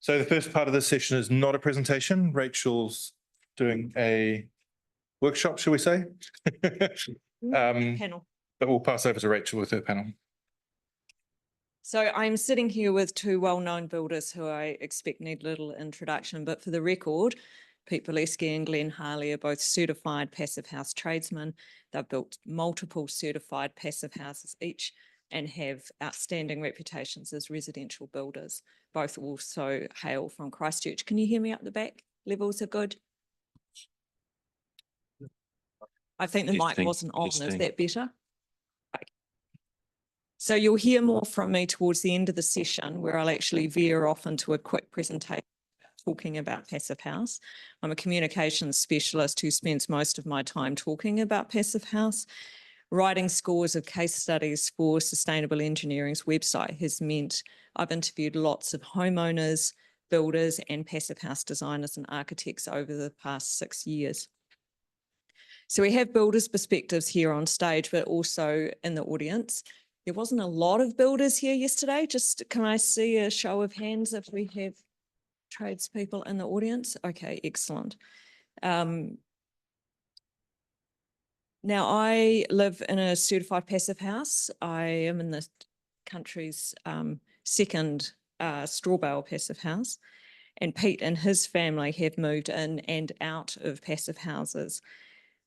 So the first part of this session is not a presentation. Rachel's doing a workshop, shall we say? Panel. But we'll pass over to Rachel with her panel. So I'm sitting here with two well-known builders who I expect need little introduction, but for the record, Pete Bielski and Glenn Harley are both certified passive house tradesmen. They've built multiple certified passive houses each and have outstanding reputations as residential builders. Both also hail from Christchurch. Can you hear me up the back? Levels are good? I think the mic wasn't on. Is that better? Okay. So you'll hear more from me towards the end of the session, where I'll actually veer off into a quick presentation talking about passive house. I'm a communications specialist who spends most of my time talking about passive house. Writing scores of case studies for Sustainable Engineering's website has meant I've interviewed lots of homeowners, builders, and passive house designers and architects over the past 6 years. So we have builders' perspectives here on stage, but also in the audience. There wasn't a lot of builders here yesterday. Just can I see a show of hands if we have tradespeople in the audience? Okay, excellent. Now, I live in a certified passive house. I am in the country's second straw bale passive house, and Pete and his family have moved in and out of passive houses.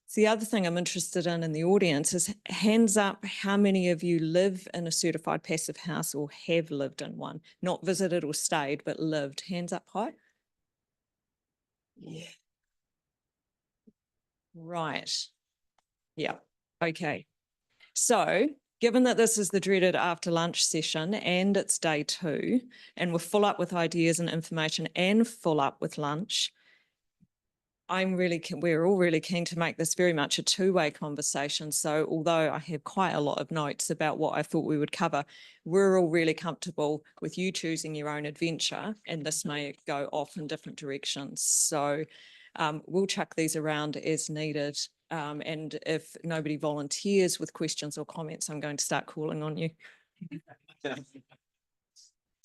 So the other thing I'm interested in the audience is hands up how many of you live in a certified passive house or have lived in one, not visited or stayed, but lived. Hands up high. Yeah. Right. Yeah, okay. So given that this is the dreaded after lunch session and it's day 2 and we're full up with ideas and information and full up with lunch, we're all really keen to make this very much a two-way conversation. So although I have quite a lot of notes about what I thought we would cover, we're all really comfortable with you choosing your own adventure, and this may go off in different directions. So we'll chuck these around as needed. And if nobody volunteers with questions or comments, I'm going to start calling on you.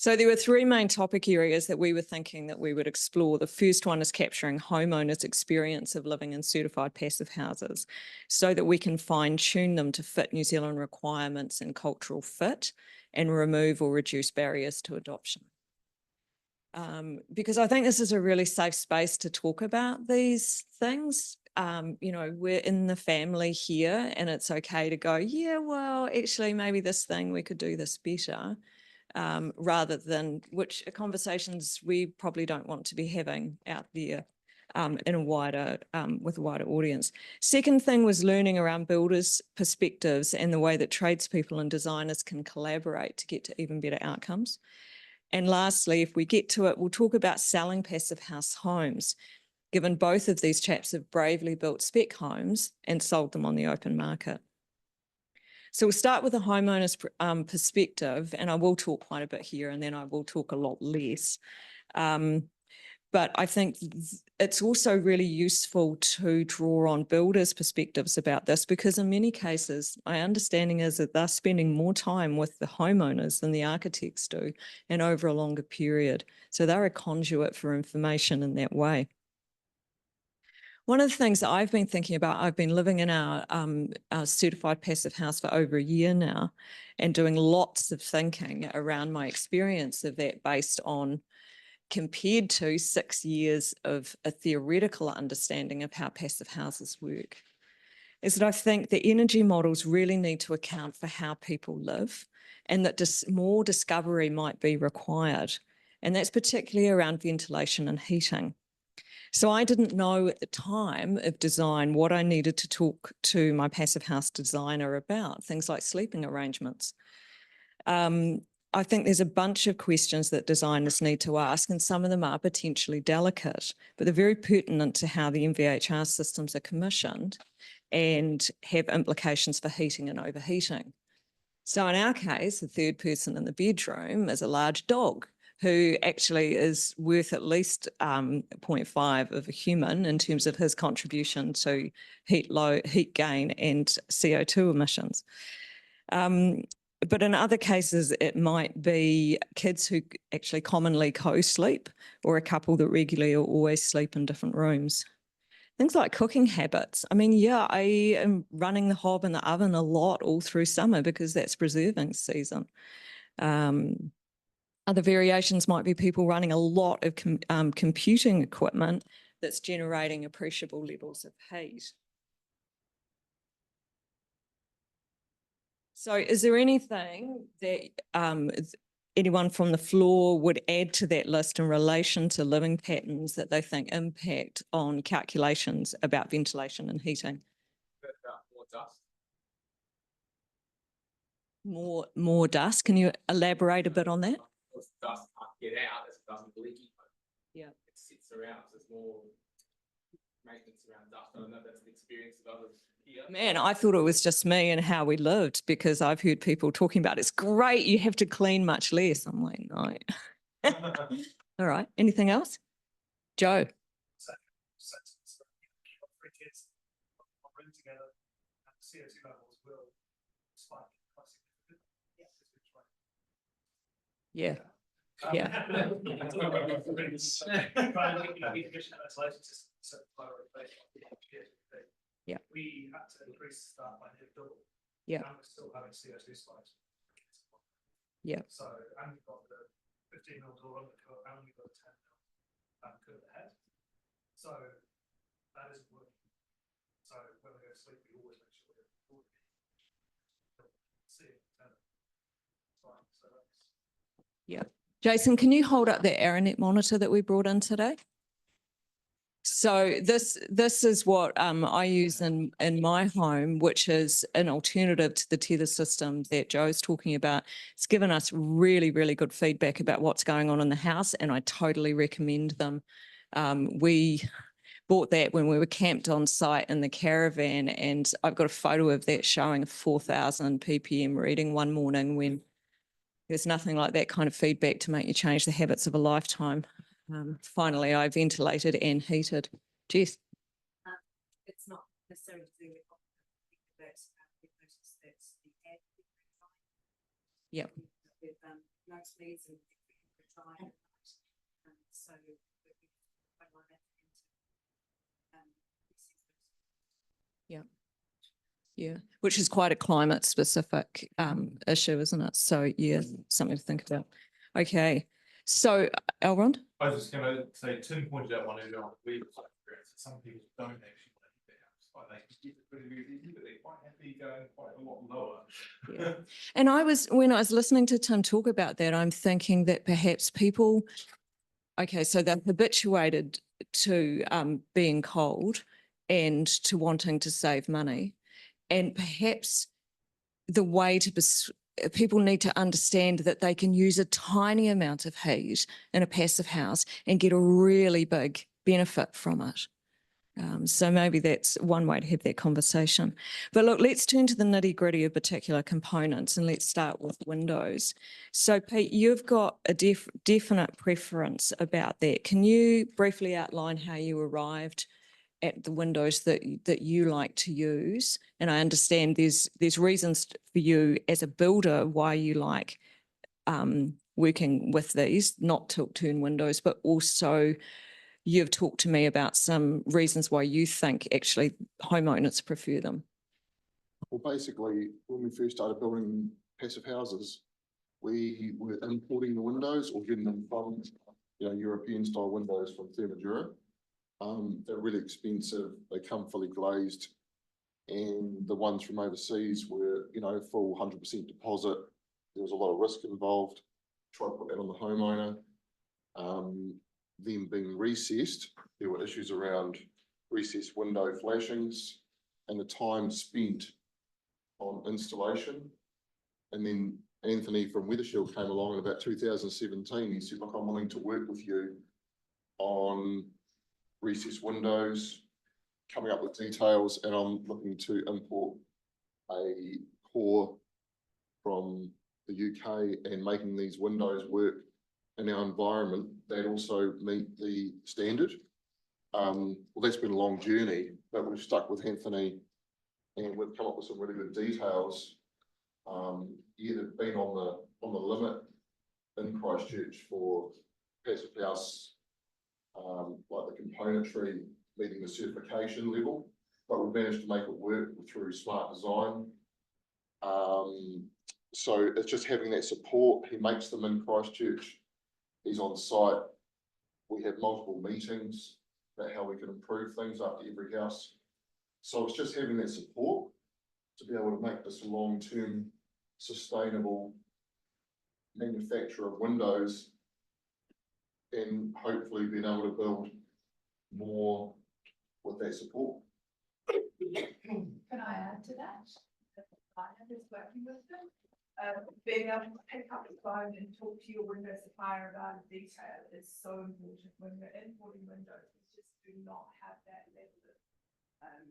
So there were 3 main topic areas that we were thinking that we would explore. The first one is capturing homeowners' experience of living in certified passive houses so that we can fine-tune them to fit New Zealand requirements and cultural fit and remove or reduce barriers to adoption. Because I think this is a really safe space to talk about these things. You know, we're in the family here and it's okay to go, yeah, well, actually, maybe this thing, we could do this better. Rather than which conversations we probably don't want to be having out there in a wider, with a wider audience. Second thing was learning around builders' perspectives and the way that tradespeople and designers can collaborate to get to even better outcomes. And lastly, if we get to it, we'll talk about selling passive house homes, given both of these chaps have bravely built spec homes and sold them on the open market. So we'll start with a homeowner's perspective, and I will talk quite a bit here and then I will talk a lot less. But I think it's also really useful to draw on builders' perspectives about this, because in many cases, my understanding is that they're spending more time with the homeowners than the architects do, and over a longer period. So they're a conduit for information in that way. One of the things that I've been thinking about, I've been living in our certified passive house for over a year now and doing lots of thinking around my experience of that based on compared to 6 years of a theoretical understanding of how passive houses work, is that I think the energy models really need to account for how people live, and that more discovery might be required. And that's particularly around ventilation and heating. So I didn't know at the time of design what I needed to talk to my passive house designer about, things like sleeping arrangements. I think there's a bunch of questions that designers need to ask, and some of them are potentially delicate, but they're very pertinent to how the MVHR systems are commissioned and have implications for heating and overheating. So in our case, the third person in the bedroom is a large dog, who actually is worth at least 0.5 of a human in terms of his contribution to heat gain and CO2 emissions. but in other cases, it might be kids who actually commonly co-sleep, or a couple that regularly or always sleep in different rooms. Things like cooking habits. I mean, yeah, I am running the hob in the oven a lot all through summer because that's preserving season. Other variations might be people running a lot of computing equipment that's generating appreciable levels of heat. So is there anything that anyone from the floor would add to that list in relation to living patterns that they think impact on calculations about ventilation and heating? More dust. More dust. Can you elaborate a bit on that? Because dust can't get out, it doesn't leak. Yeah. It sits around, so there's more maintenance around dust. I don't know if that's the experience of others here. Man, I thought it was just me and how we lived, because I've heard people talking about it's great, you have to clean much less. I'm like, no. All right. Anything else? Joe. CO2 levels will spike quite significantly. Yeah. Yeah. We had to increase that by nearly double. Yeah. And we're still having CO2 spikes. Yeah. So, and we've got the 15 mil door on the curve, and we've got 10 mil curve ahead. So that isn't working. So when we go to sleep, we always make sure we're seeing 10. Fine. So that's. Yeah. Jason, can you hold up the AeroNet monitor that we brought in today? So this is what I use in my home, which is an alternative to the tether system that Joe's talking about. It's given us really, really good feedback about what's going on in the house, and I totally recommend them. We bought that when we were camped on site in the caravan, and I've got a photo of that showing a 4,000 ppm reading one morning when there's nothing like that kind of feedback to make you change the habits of a lifetime. Finally, I ventilated and heated. Jess? It's not necessarily to do with that's the ad. Yep. With nosebleeds and try. So yeah. Yeah, which is quite a climate specific issue, isn't it? So yeah, something to think about. Okay, so Elrond? I was just going to say, Tim pointed out one earlier on, some people don't actually want to heat their house. Like they can get it pretty easy, but they're quite happy going quite a lot lower. Yeah. And when I was listening to Tim talk about that, I'm thinking that perhaps people, okay, so they're habituated to being cold and to wanting to save money. And perhaps the way to people need to understand that they can use a tiny amount of heat in a passive house and get a really big benefit from it. So maybe that's one way to have that conversation. But look, let's turn to the nitty-gritty of particular components, and let's start with windows. So Pete, you've got a definite preference about that. Can you briefly outline how you arrived at the windows that you like to use? And I understand there's reasons for you as a builder why you like working with these, not tilt-turn windows, but also you've talked to me about some reasons why you think actually homeowners prefer them. Well, basically, when we first started building passive houses, we were importing the windows or getting them from, European style windows from Thermadura. They're really expensive. They come fully glazed, and the ones from overseas were, full 100% deposit. There was a lot of risk involved. Try to put that on the homeowner. Them being recessed, there were issues around recessed window flashings and the time spent on installation. And then Anthony from Weathershield came along in about 2017. He said, look, I'm willing to work with you on recessed windows, coming up with details, and I'm looking to import a core from the UK and making these windows work in our environment that also meet the standard. Well, that's been a long journey, but we've stuck with Anthony and we've come up with some really good details either been on the limit in Christchurch for passive house, like the componentry meeting the certification level, but we've managed to make it work through smart design. So it's just having that support. He makes them in Christchurch. He's on site. We have multiple meetings about how we can improve things after every house. So it's just having that support to be able to make this a long-term sustainable manufacturer of windows, and hopefully being able to build more with that support. Can I add to that? The client is working with them. Being able to pick up the phone and talk to your window supplier about detail is so important when we're importing windows. We just do not have that level of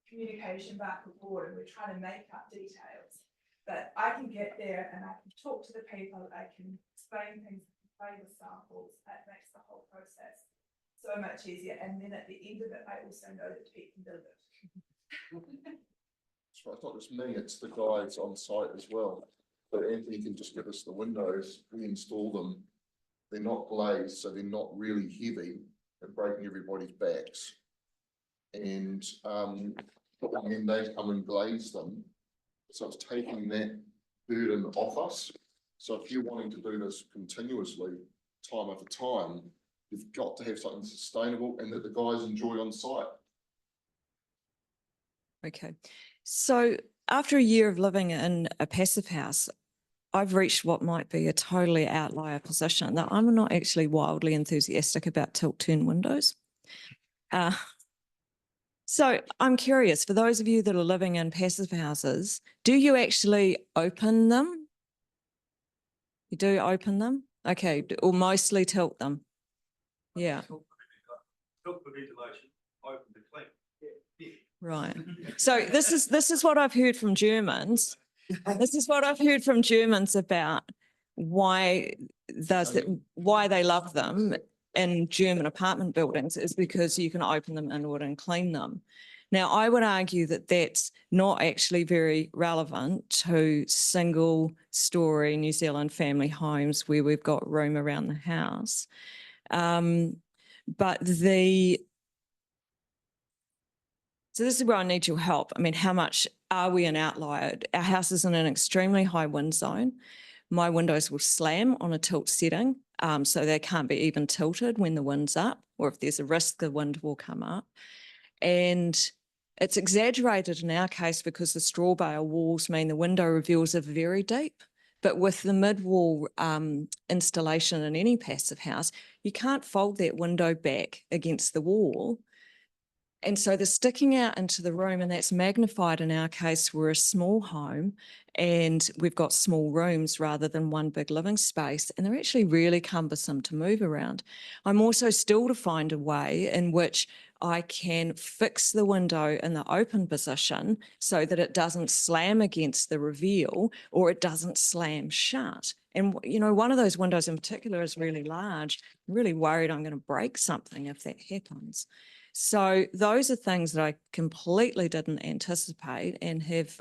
communication back and forth, and we're trying to make up details. But I can get there and I can talk to the people, I can explain things, play with samples. That makes the whole process so much easier. And then at the end of it, I also know that Pete can build it. So it's not just me, it's the guys on site as well. But Anthony can just give us the windows, we install them. They're not glazed, so they're not really heavy and breaking everybody's backs. And then they come and glaze them. So it's taking that burden off us. So if you're wanting to do this continuously, time after time, you've got to have something sustainable and that the guys enjoy on site. Okay. So after a year of living in a passive house, I've reached what might be a totally outlier position that I'm not actually wildly enthusiastic about tilt-turn windows. So I'm curious, for those of you that are living in passive houses, do you actually open them? You do open them? Okay, or mostly tilt them? Yeah. Tilt for ventilation, open to clean. Right. So this is what I've heard from Germans. This is what I've heard from Germans about why they love them in German apartment buildings is because you can open them inward and clean them. Now, I would argue that that's not actually very relevant to single story New Zealand family homes where we've got room around the house. So this is where I need your help. I mean, how much are we an outlier? Our house is in an extremely high wind zone. My windows will slam on a tilt setting, so they can't be even tilted when the wind's up, or if there's a risk the wind will come up. And it's exaggerated in our case because the straw bale walls mean the window reveals are very deep. But with the mid-wall installation in any passive house, you can't fold that window back against the wall. And so they're sticking out into the room, and that's magnified in our case. We're a small home and we've got small rooms rather than one big living space, and they're actually really cumbersome to move around. I'm also still to find a way in which I can fix the window in the open position so that it doesn't slam against the reveal or it doesn't slam shut. And, you know, one of those windows in particular is really large. I'm really worried I'm going to break something if that happens. So those are things that I completely didn't anticipate and have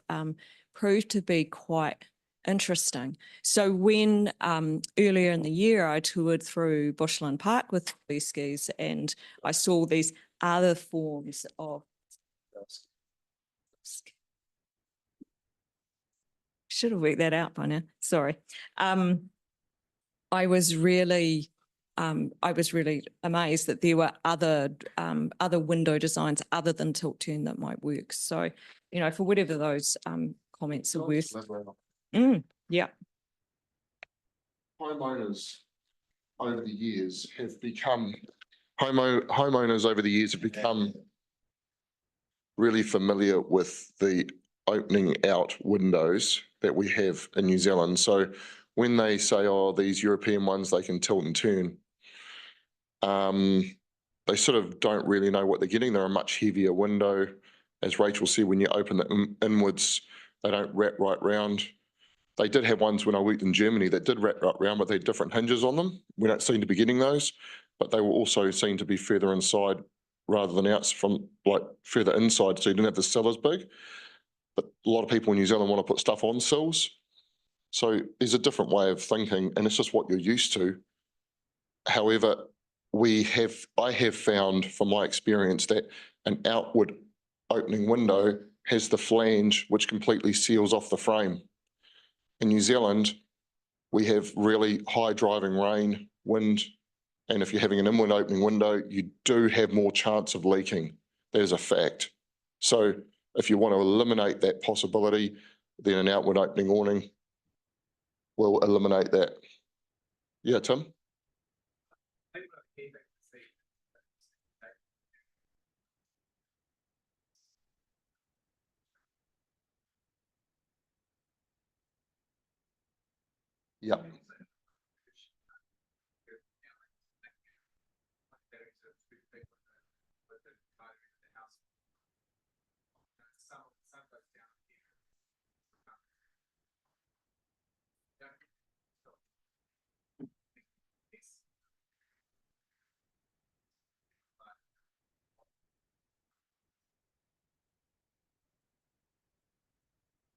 proved to be quite interesting. So when earlier in the year I toured through Bushland Park with Bielskis, and I saw these other forms of, should have worked that out by now, sorry. I was really amazed that there were other window designs other than tilt turn that might work. So, you know, for whatever those comments are worth. Yeah. Homeowners over the years have become homeowners over the years have become really familiar with the opening out windows that we have in New Zealand. So when they say, oh, these European ones, they can tilt and turn, they sort of don't really know what they're getting. They're a much heavier window. As Rachel said, when you open them inwards, they don't wrap right round. They did have ones when I worked in Germany that did wrap right round, but they had different hinges on them. We don't seem to be getting those, but they will also seem to be further inside rather than out from like further inside, so you didn't have the sill as big. but a lot of people in New Zealand want to put stuff on sills. So there's a different way of thinking, and it's just what you're used to. However, I have found from my experience that an outward opening window has the flange which completely seals off the frame. In New Zealand, we have really high driving rain, wind, and if you're having an inward opening window, you do have more chance of leaking. That is a fact. So if you want to eliminate that possibility, then an outward opening awning will eliminate that. Yeah, Tim? Yeah.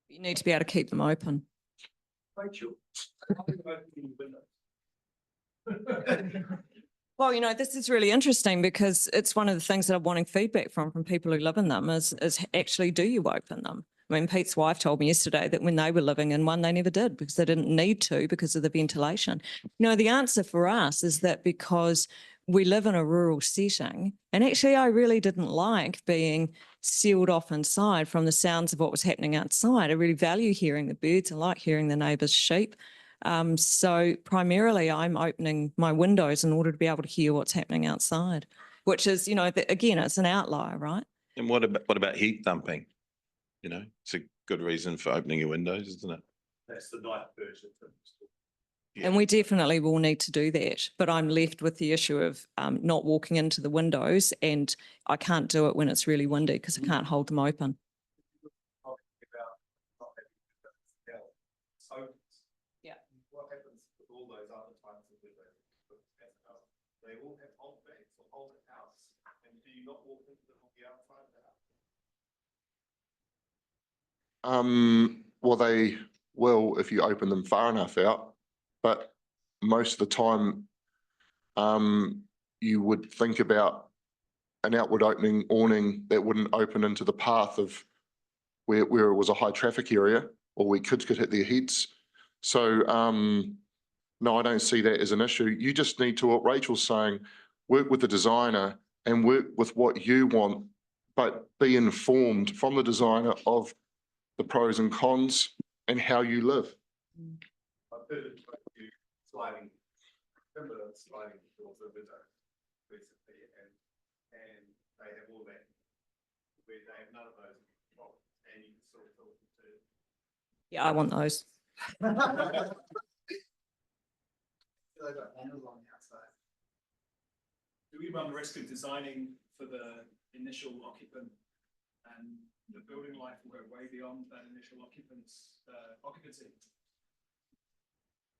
You need to be able to keep them open. Rachel. Well, you know, this is really interesting because it's one of the things that I'm wanting feedback from people who live in them is actually, do you open them? I mean, Pete's wife told me yesterday that when they were living in one, they never did because they didn't need to because of the ventilation. You know, the answer for us is that because we live in a rural setting, and actually I really didn't like being sealed off inside from the sounds of what was happening outside. I really value hearing the birds. I like hearing the neighbours' sheep. So primarily I'm opening my windows in order to be able to hear what's happening outside, which is, you know, again, it's an outlier, right? And what about heat dumping? You know, it's a good reason for opening your windows, isn't it? That's the night version. And we definitely will need to do that. But I'm left with the issue of not walking into the windows, and I can't do it when it's really windy because I can't hold them open. Yeah. What happens with all those other types of windows? They all have hold backs or hold outs, and do you not walk into them on the outside of the house? Well, they will if you open them far enough out, but most of the time, you would think about an outward opening awning that wouldn't open into the path of where it was a high traffic area or where kids could hit their heads. So, no, I don't see that as an issue. You just need to, what Rachel's saying, work with the designer and work with what you want, but be informed from the designer of the pros and cons and how you live. I've heard it like you sliding, remember sliding doors of window recently, and they have all that, where they have none of those, and you can sort of talk to. Yeah, I want those. They got handles on the outside. Do we run the risk of designing for the initial occupant and the building life will go way beyond that initial occupancy?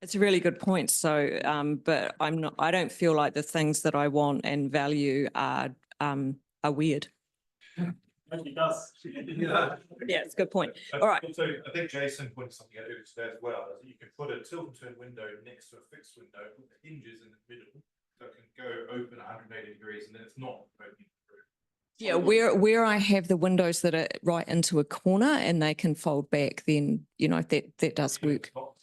It's a really good point. So, but I don't feel like the things that I want and value are weird. It does. Yeah. Yeah, it's a good point. All right. So I think Jason pointed something out earlier today as well, is that you can put a tilt and turn window next to a fixed window with the hinges in the middle, so it can go open 180 degrees and then it's not opening through. Yeah, where I have the windows that are right into a corner and they can fold back, then, you know, that does work. Look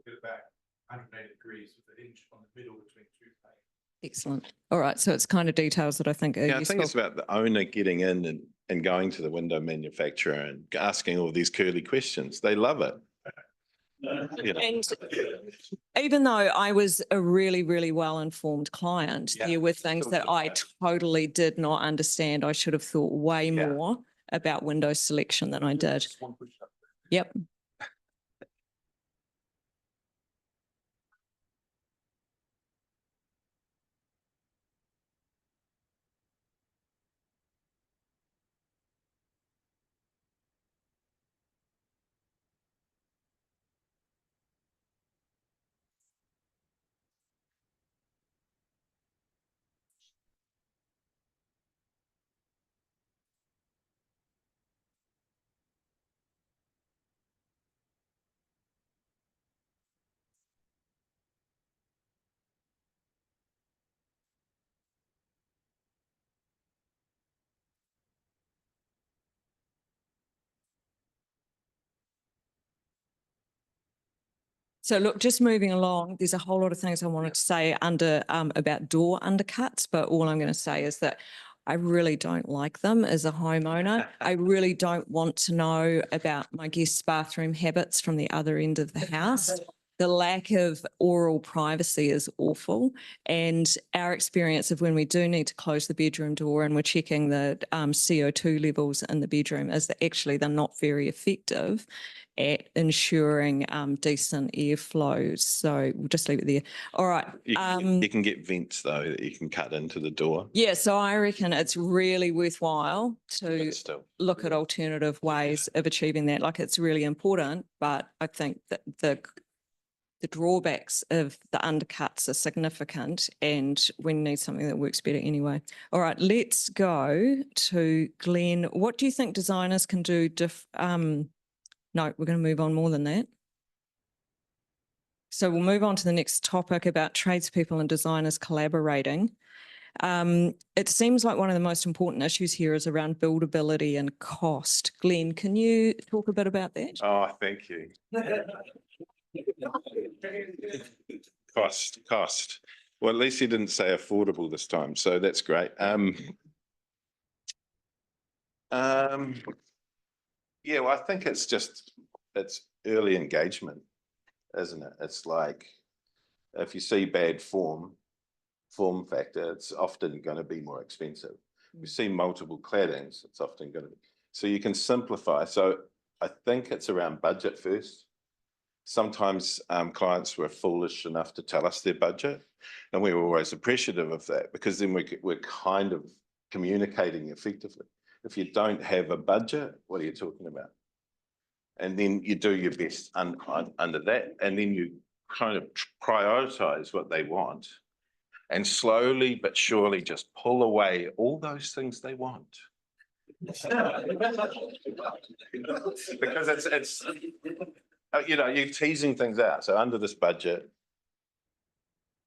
at it back 180 degrees with the hinge on the middle between two panes. Excellent. All right. So it's kind of details that I think are Yeah, I useful. think it's about the owner getting in and going to the window manufacturer and asking all these curly questions. They love it. You know. And even though I was a really, really well-informed client, Yeah. there were things that I totally did not understand. I should have thought way Yeah. more about window selection than I did. Yep. So look, just moving along, there's a whole lot of things I wanted to say about door undercuts, but all I'm going to say is that I really don't like them as a homeowner. I really don't want to know about my guests' bathroom habits from the other end of the house. The lack of oral privacy is awful. And our experience of when we do need to close the bedroom door and we're checking the CO2 levels in the bedroom is that actually they're not very effective at ensuring decent airflow. So we'll just leave it there. All right. You can get vents though that you can cut into the door. Yeah, so I reckon it's really worthwhile to But still, look at alternative ways of achieving that. Like it's really important, but I think that the drawbacks of the undercuts are significant and we need something that works better anyway. All right, let's go to Glenn. What do you think designers can do? No, we're going to move on more than that. So we'll move on to the next topic about tradespeople and designers collaborating. It seems like one of the most important issues here is around buildability and cost. Glenn, can you talk a bit about that? oh, thank you. Cost. Well, at least he didn't say affordable this time, so that's great. Yeah, well, I think it's early engagement, isn't it? It's like if you see bad form factor, it's often going to be more expensive. If you see multiple claddings, it's often going to be. So you can simplify. So I think it's around budget first. Sometimes clients were foolish enough to tell us their budget, and we were always appreciative of that because then we're kind of communicating effectively. If you don't have a budget, what are you talking about? And then you do your best under that, and then you kind of prioritize what they want and slowly but surely just pull away all those things they want. Because it's you know, you're teasing things out. So under this budget,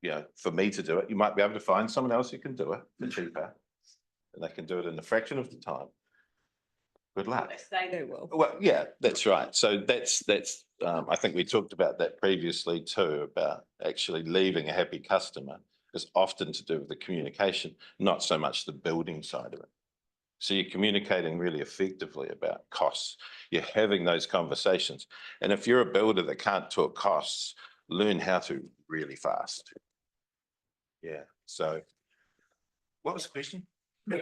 you know, for me to do it, you might be able to find someone else who can do it for cheaper, and they can do it in a fraction of the time. Good luck. They will. Well, yeah, that's right. So that's I think we talked about that previously too, about actually leaving a happy customer is often to do with the communication, not so much the building side of it. So you're communicating really effectively about costs. You're having those conversations. And if you're a builder that can't talk costs, learn how to really fast. Yeah. So what was the question? No,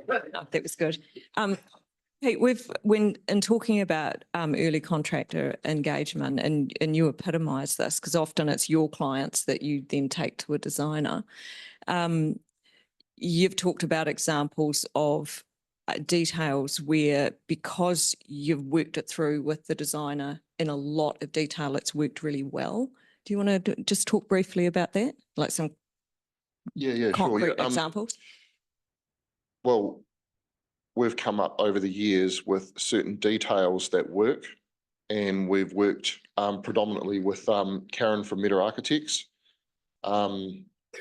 that was good. Pete, when talking about early contractor engagement, and you epitomise this because often it's your clients that you then take to a designer. You've talked about examples of details where, because you've worked it through with the designer in a lot of detail, it's worked really well. Do you want to just talk briefly about that, like some concrete examples? Well, we've come up over the years with certain details that work, and we've worked predominantly with Karen from Meta Architects.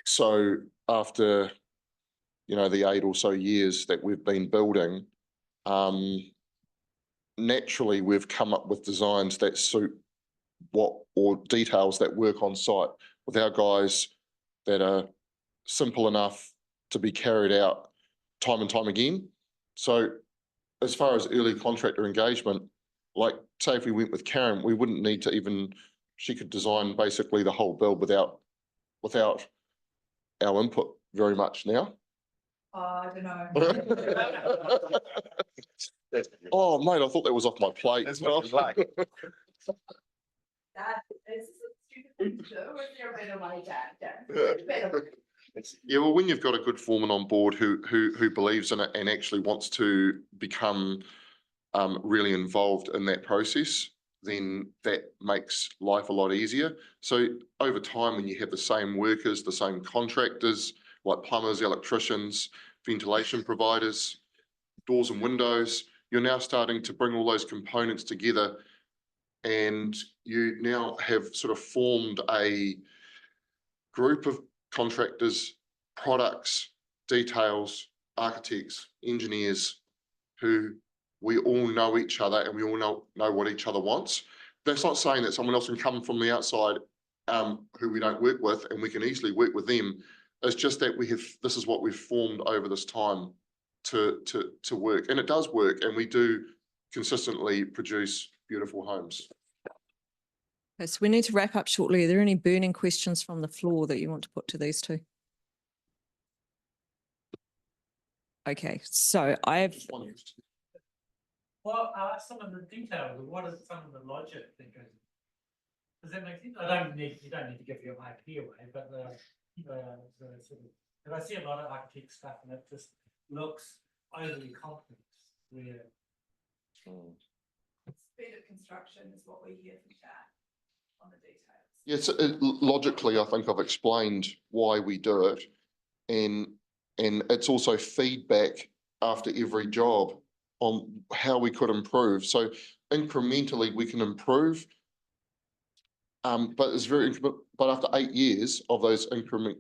So after, you know, the 8 or so years that we've been building, naturally we've come up with designs that suit or details that work on site with our guys, that are simple enough to be carried out time and time again. So as far as early contractor engagement, like say if we went with Karen, we wouldn't need to even, she could design basically the whole build without our input very much now. I don't know. Oh mate, I thought that was off my plate. That's what you like. That is a stupid thing to do. Is there a better way, Dan? Better. Yeah, well, when you've got a good foreman on board who believes in it and actually wants to become really involved in that process, then that makes life a lot easier. So over time, when you have the same workers, the same contractors, like plumbers, electricians, ventilation providers, doors and windows, you're now starting to bring all those components together, and you now have sort of formed a group of contractors, products, details, architects, engineers, who we all know each other and we all know what each other wants. that's not saying that someone else can come from the outside, who we don't work with, and we can easily work with them. It's just that this is what we've formed over this time to work, and it does work, and we do consistently produce beautiful homes. Okay, so we need to wrap up shortly. Are there any burning questions from the floor that you want to put to these two? Okay, so I've, What are some of the details, or what is some of the logic that goes? Does that make sense? You don't need to give your IP away, but the sort of, because I see a lot of architect stuff and it just looks overly complex, where. Speed of construction is what we hear from Jack on the details. Yes, logically, I think I've explained why we do it, and it's also feedback after every job on how we could improve. So incrementally we can improve, but it's but after 8 years of those incremental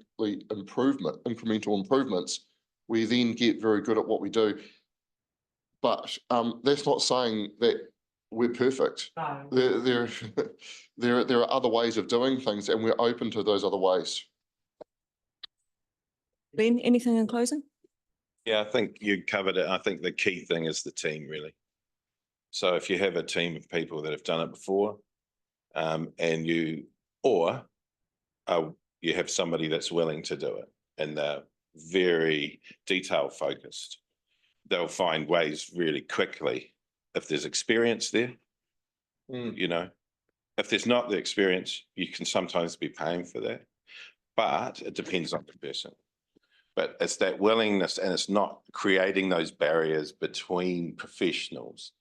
improvements, we then get very good at what we do. But that's not saying that we're perfect. No. There are other ways of doing things, and we're open to those other ways. Ben, anything in closing? Yeah, I think you covered it. I think the key thing is the team, really. So if you have a team of people that have done it before, and you have somebody that's willing to do it, and they're very detail focused, they'll find ways really quickly. If there's experience there, you know, if there's not the experience, you can sometimes be paying for that, but it depends on the person. But it's that willingness, and it's not creating those barriers between professionals,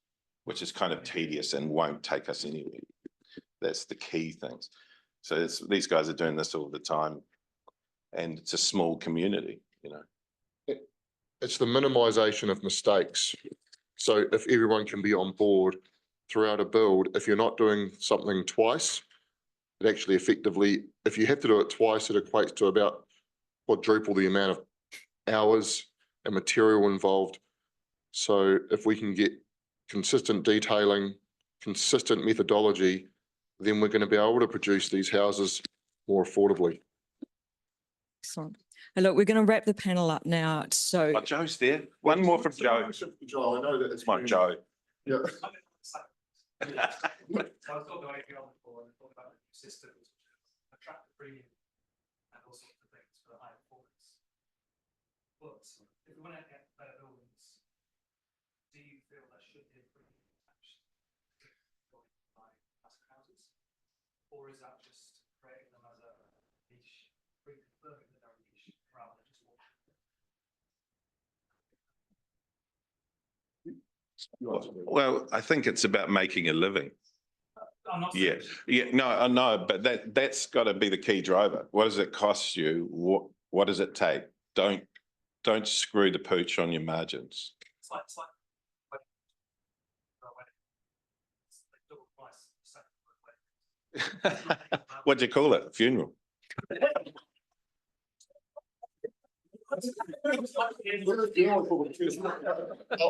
which is kind of tedious and won't take us anywhere. That's the key things. So these guys are doing this all the time, and it's a small community, you know. It's the minimization of mistakes. So if everyone can be on board throughout a build, if you're not doing something twice, it actually effectively, if you have to do it twice, it equates to about quadruple the amount of hours and material involved. So if we can get consistent detailing, consistent methodology, then we're going to be able to produce these houses more affordably. Excellent. And look, we're going to wrap the panel up now. So Oh, Joe's there. One more from Joe. Joe, I know that it's My Joe. Yeah. So I thought the way beyond before and thought about the new systems, attract the premium and all sorts of things for the high performance. But if we want to get better buildings, do you feel there should be a premium attached to passive houses? Or is that just creating them as a niche, reconfirming that they're a niche rather than just one? Well, I think it's about making a living. I'm not Yeah, saying no, I know, but that's got to be the key driver. What does it cost you? What does it take? Don't screw the pooch on your margins. it's like double price. What'd you call it? Funeral.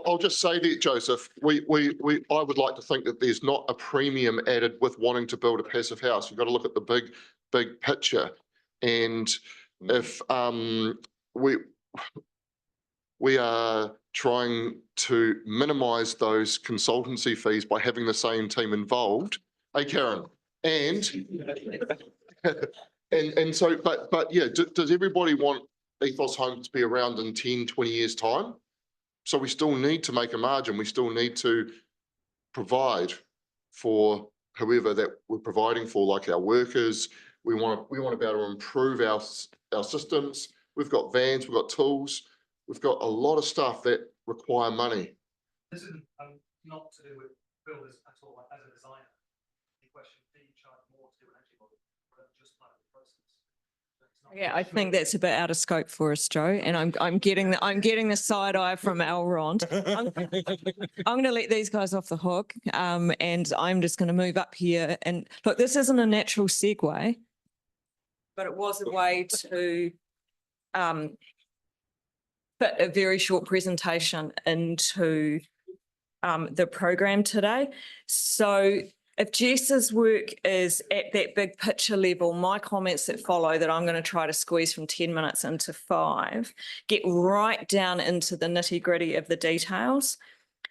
I'll just say that, Joseph, I would like to think that there's not a premium added with wanting to build a passive house. You've got to look at the big picture. And if we are trying to minimize those consultancy fees by having the same team involved. Hey, Karen, and so, but yeah, does everybody want Ethos Homes to be around in 10, 20 years time? So we still need to make a margin. We still need to provide for whoever that we're providing for, like our workers. We want to be able to improve our systems. We've got vans, we've got tools, we've got a lot of stuff that require money. This isn't not to do with builders at all. As a designer, the question: do you charge more to do an energy model, or just part of the process? yeah, I think that's a bit out of scope for us, Joe. And I'm getting the side eye from Elrond. I'm going to let these guys off the hook, and I'm just going to move up here. And look, this isn't a natural segue, but it was a way to fit a very short presentation into the program today. So if Jess's work is at that big picture level, my comments that follow that I'm going to try to squeeze from 10 minutes into 5, get right down into the nitty gritty of the details.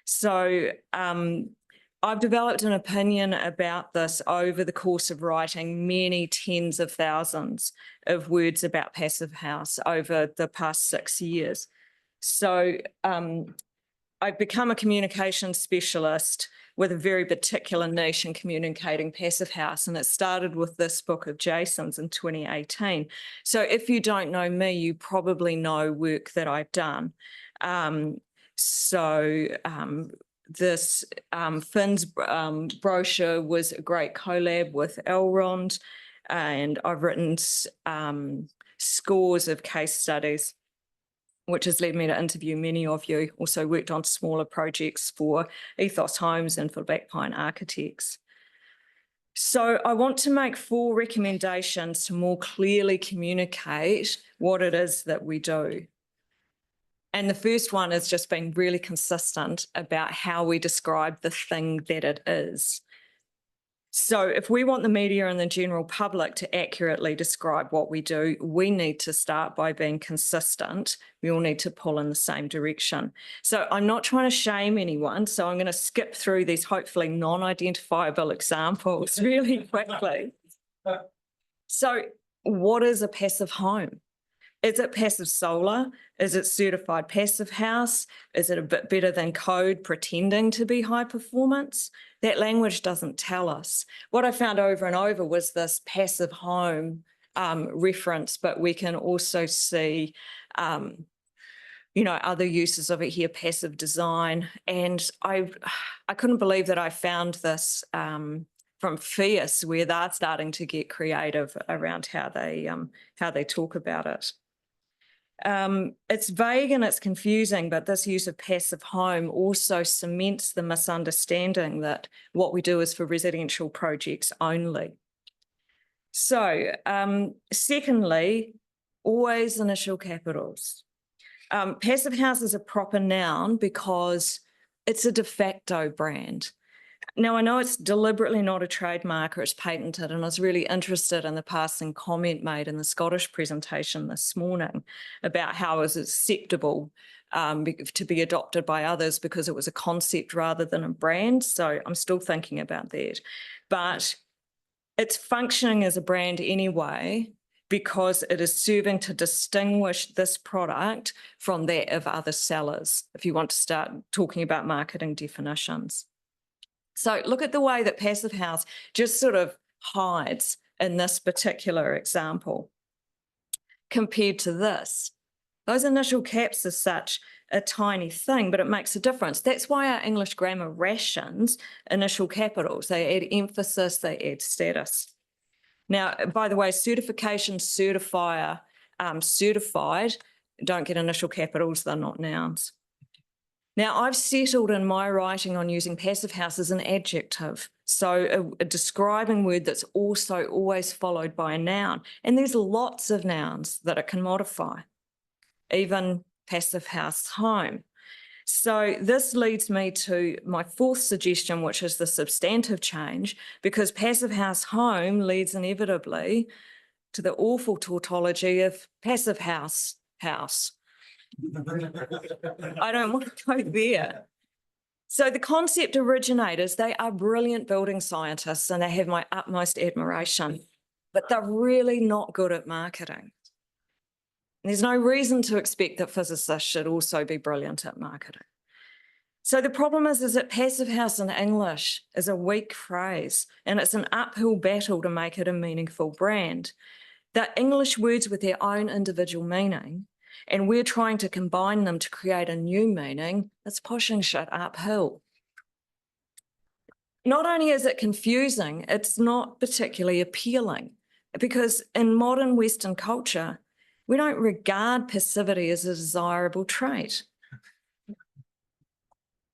So I've developed an opinion about this over the course of writing many tens of thousands of words about Passive House over the past 6 years. So I've become a communication specialist with a very particular niche in communicating Passive House, and it started with this book of Jason's in 2018. So if you don't know me, you probably know work that I've done. This Finn's brochure was a great collab with Elrond, and I've written scores of case studies, which has led me to interview many of you. Also worked on smaller projects for Ethos Homes and for Black Pine Architects. So I want to make 4 recommendations to more clearly communicate what it is that we do. And the first one is just being really consistent about how we describe the thing that it is. So if we want the media and the general public to accurately describe what we do, we need to start by being consistent. We all need to pull in the same direction. So I'm not trying to shame anyone, so I'm going to skip through these hopefully non-identifiable examples really quickly. So what is a passive home? Is it passive solar? Is it certified passive house? Is it a bit better than code pretending to be high performance? That language doesn't tell us. What I found over and over was this passive home reference, but we can also see, other uses of it here, passive design. And I couldn't believe that I found this from Fierce, where they're starting to get creative around how they talk about it. It's vague and it's confusing, but this use of passive home also cements the misunderstanding that what we do is for residential projects only. So, secondly, always initial capitals. Passive House is a proper noun because it's a de facto brand. Now, I know it's deliberately not a trademark or it's patented, and I was really interested in the passing comment made in the Scottish presentation this morning about how it was acceptable to be adopted by others because it was a concept rather than a brand. So I'm still thinking about that. But it's functioning as a brand anyway because it is serving to distinguish this product from that of other sellers, if you want to start talking about marketing definitions. So look at the way that Passive House just sort of hides in this particular example compared to this. Those initial caps are such a tiny thing, but it makes a difference. That's why our English grammar rations initial capitals. They add emphasis, they add status. Now, by the way, certification, certifier, certified, don't get initial capitals, they're not nouns. Now, I've settled in my writing on using Passive House as an adjective, so a describing word that's also always followed by a noun. And there's lots of nouns that it can modify, even Passive House home. So this leads me to my 4th suggestion, which is the substantive change, because Passive House home leads inevitably to the awful tautology of Passive House house. I don't want to go there. So the concept originators, they are brilliant building scientists and they have my utmost admiration, but they're really not good at marketing. There's no reason to expect that physicists should also be brilliant at marketing. So the problem is that Passive House in English is a weak phrase and it's an uphill battle to make it a meaningful brand. They're English words with their own individual meaning, and we're trying to combine them to create a new meaning that's pushing shit uphill. Not only is it confusing, it's not particularly appealing, because in modern Western culture, we don't regard passivity as a desirable trait.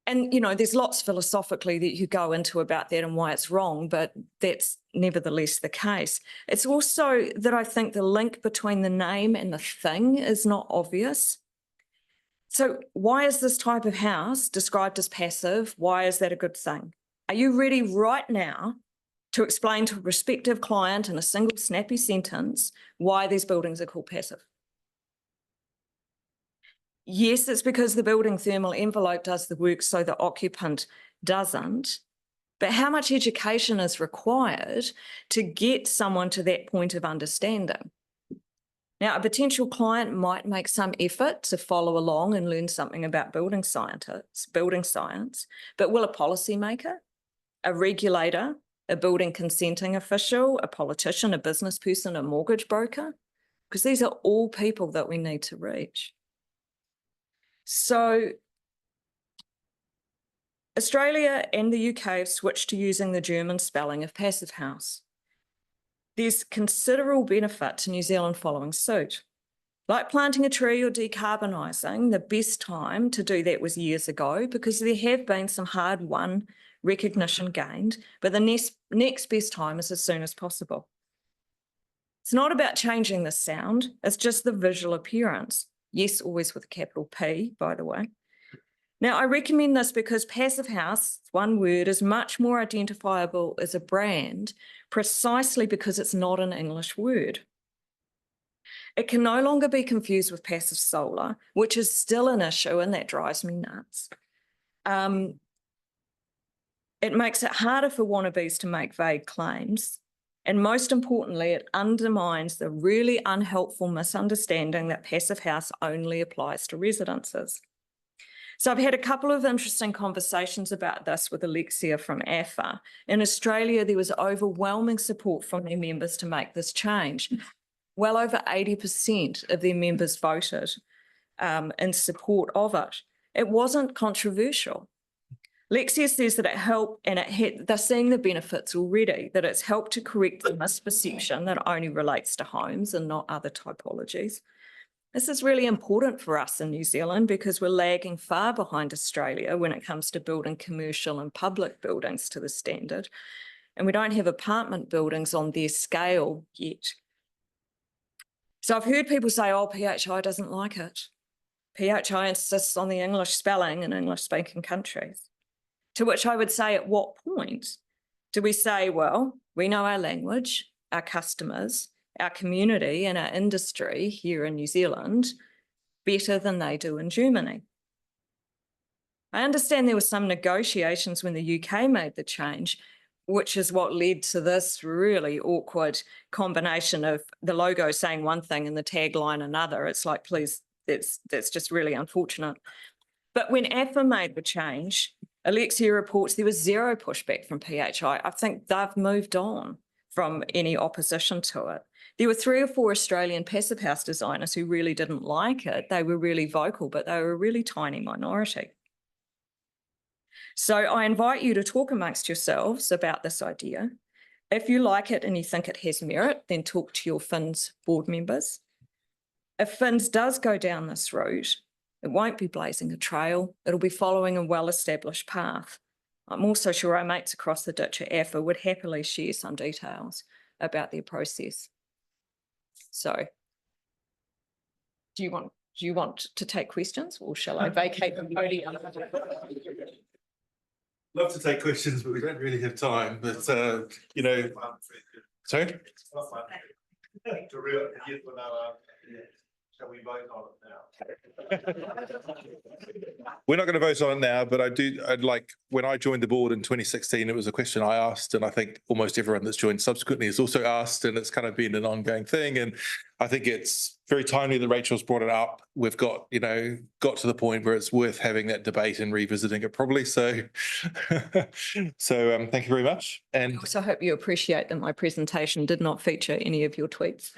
And, there's lots philosophically that you go into about that and why it's wrong, but that's nevertheless the case. It's also that I think the link between the name and the thing is not obvious. So why is this type of house described as passive? Why is that a good thing? Are you ready right now to explain to a prospective client in a single snappy sentence why these buildings are called passive. Yes, it's because the building thermal envelope does the work so the occupant doesn't, but how much education is required to get someone to that point of understanding? Now, a potential client might make some effort to follow along and learn something about building science, but will a policymaker, a regulator, a building consenting official, a politician, a business person, a mortgage broker? Because these are all people that we need to reach. So Australia and the UK have switched to using the German spelling of passive house. There's considerable benefit to New Zealand following suit. Like planting a tree or decarbonising, the best time to do that was years ago because there have been some hard-won recognition gained, but the next best time is as soon as possible. It's not about changing the sound, it's just the visual appearance. Yes, always with a capital P, by the way. Now, I recommend this because passive house, one word, is much more identifiable as a brand precisely because it's not an English word. It can no longer be confused with passive solar, which is still an issue and that drives me nuts. It makes it harder for wannabes to make vague claims. And most importantly, it undermines the really unhelpful misunderstanding that passive house only applies to residences. So I've had a couple of interesting conversations about this with Alexia from AFA. In Australia, there was overwhelming support from their members to make this change. Well over 80% of their members voted in support of it. It wasn't controversial. Lexia says that it helped and they're seeing the benefits already, that it's helped to correct the misperception that only relates to homes and not other typologies. This is really important for us in New Zealand because we're lagging far behind Australia when it comes to building commercial and public buildings to the standard. And we don't have apartment buildings on their scale yet. So I've heard people say, oh, PHI doesn't like it. PHI insists on the English spelling in English-speaking countries. To which I would say, at what point do we say, well, we know our language, our customers, our community and our industry here in New Zealand better than they do in Germany? I understand there were some negotiations when the UK made the change, which is what led to this really awkward combination of the logo saying one thing and the tagline another. It's like, please, that's just really unfortunate. But when AFA made the change, Alexia reports there was zero pushback from PHI. I think they've moved on from any opposition to it. There were 3 or 4 Australian passive house designers who really didn't like it. They were really vocal, but they were a really tiny minority. So I invite you to talk amongst yourselves about this idea. If you like it and you think it has merit, then talk to your FINS board members. If FINS does go down this route, it won't be blazing a trail. It'll be following a well-established path. I'm also sure our mates across the ditch at AFA would happily share some details about their process. So, do you want to take questions, or shall I vacate the podium? Love to take questions, but we don't really have time. But you know, sorry. To real, yes or no, shall we vote on it now? We're not going to vote on it now, but I'd like, when I joined the board in 2016, it was a question I asked, and I think almost everyone that's joined subsequently has also asked, and it's kind of been an ongoing thing. And I think it's very timely that Rachel's brought it up. We've got to the point where it's worth having that debate and revisiting it probably. So, thank you very much. And I also hope you appreciate that my presentation did not feature any of your tweets.